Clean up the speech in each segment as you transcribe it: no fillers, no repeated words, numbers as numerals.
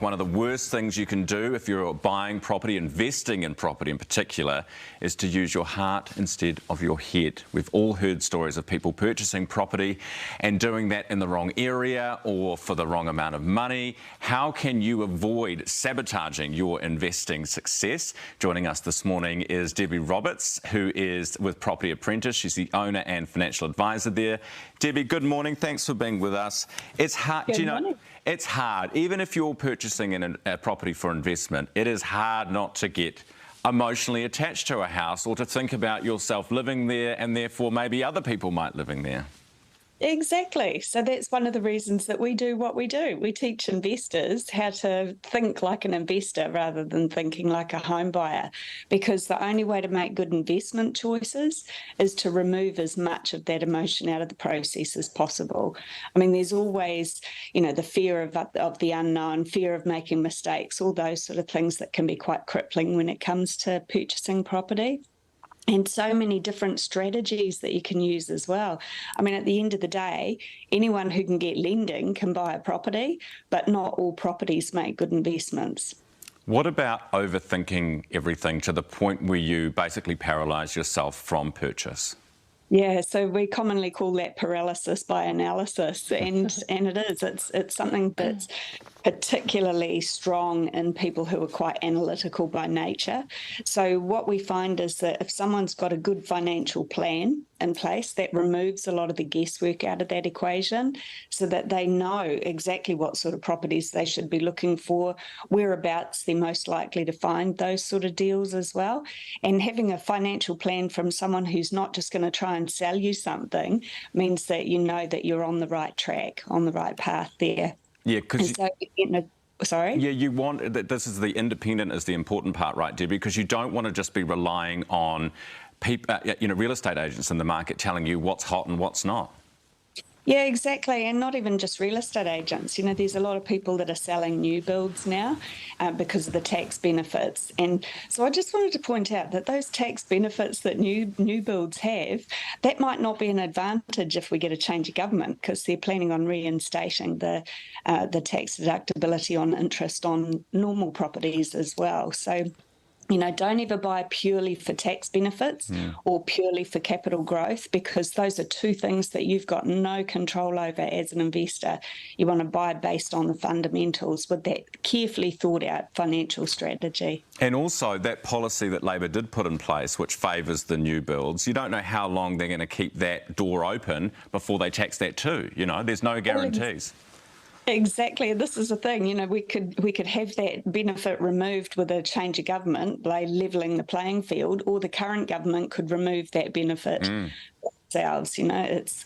One of the worst things you can do if you're buying property, investing in property in particular, is to use your heart instead of your head. We've all heard stories of people purchasing property and doing that in the wrong area or for the wrong amount of money. How can you avoid sabotaging your investing success? Joining us this morning is Debbie Roberts, who is with Property Apprentice. She's the owner and financial advisor there. Debbie, good morning. Thanks for being with us. It's hard. Good morning. It's hard, even if you're purchasing a property for investment, it is hard not to get emotionally attached to a house or to think about yourself living there and therefore maybe other people might living there. Exactly. So that's one of the reasons that we do what we do. We teach investors how to think like an investor rather than thinking like a home buyer, because the only way to make good investment choices is to remove as much of that emotion out of the process as possible. I mean, there's always, the fear of the unknown, fear of making mistakes, all those sort of things that can be quite crippling when it comes to purchasing property. And so many different strategies that you can use as well. I mean, at the end of the day, anyone who can get lending can buy a property, but not all properties make good investments. What about overthinking everything to the point where you basically paralyse yourself from purchase? Yeah, so we commonly call that paralysis by analysis, and it is. It's something that's particularly strong in people who are quite analytical by nature. So what we find is that if someone's got a good financial plan in place, that removes a lot of the guesswork out of that equation so that they know exactly what sort of properties they should be looking for, whereabouts they're most likely to find those sort of deals as well. And having a financial plan from someone who's not just going to try and sell you something means that you know that you're on the right track, on the right path there. Yeah, because sorry? Yeah, you want that. This is the independent is the important part, right, Debbie? Because you don't want to just be relying on people, real estate agents in the market telling you what's hot and what's not. Yeah, exactly. And not even just real estate agents. There's a lot of people that are selling new builds now because of the tax benefits. And so I just wanted to point out that those tax benefits that new builds have, that might not be an advantage if we get a change of government, because they're planning on reinstating the tax deductibility on interest on normal properties as well. So don't ever buy purely for tax benefits or purely for capital growth, because those are two things that you've got no control over as an investor. You want to buy based on the fundamentals with that carefully thought out financial strategy. And also that policy that Labor did put in place, which favours the new builds, you don't know how long they're going to keep that door open before they tax that too. There's no guarantees. Exactly. This is the thing. We could have that benefit removed with a change of government by levelling the playing field, or the current government could remove that benefit themselves.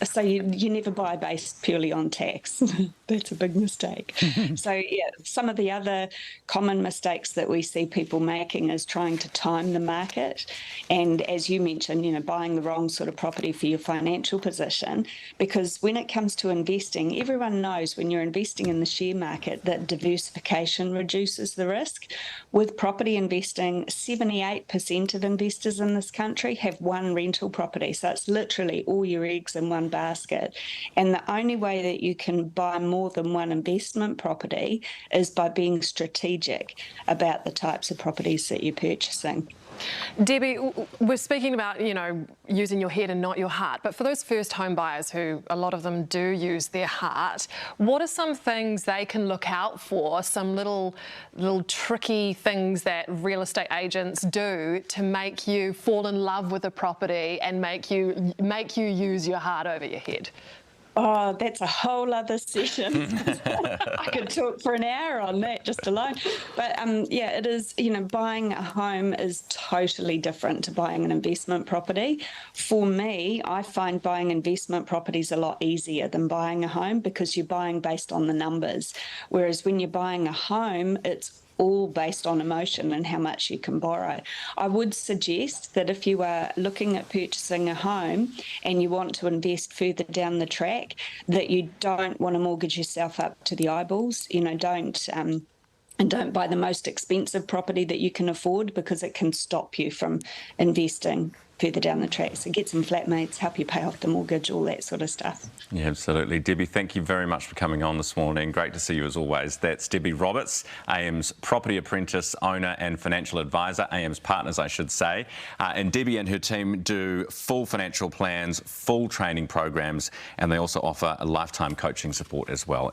So you never buy based purely on tax. That's a big mistake. So yeah, some of the other common mistakes that we see people making is trying to time the market, and as you mentioned, buying the wrong sort of property for your financial position. Because when it comes to investing, everyone knows when you're investing in the share market that diversification reduces the risk. With property investing, 78% of investors in this country have one rental property, so it's literally all your eggs in one basket. And the only way that you can buy more than one investment property is by being strategic about the types of properties that you're purchasing. Debbie, we're speaking about, using your head and not your heart, but for those first home buyers who a lot of them do use their heart, what are some things they can look out for, some little tricky things that real estate agents do to make you fall in love with a property and make you use your heart over your head? Oh, that's a whole other session. I could talk for an hour on that just alone. But it is, buying a home is totally different to buying an investment property. For me, I find buying investment properties a lot easier than buying a home, because you're buying based on the numbers. Whereas when you're buying a home, it's all based on emotion and how much you can borrow. I would suggest that if you are looking at purchasing a home and you want to invest further down the track, that you don't want to mortgage yourself up to the eyeballs. Don't And don't buy the most expensive property that you can afford, because it can stop you from investing further down the track. So get some flatmates, help you pay off the mortgage, all that sort of stuff. Yeah, absolutely. Debbie, thank you very much for coming on this morning. Great to see you as always. That's Debbie Roberts, AM's Property Apprentice, owner and financial advisor, AM's partners, I should say. And Debbie and her team do full financial plans, full training programs, and they also offer a lifetime coaching support as well.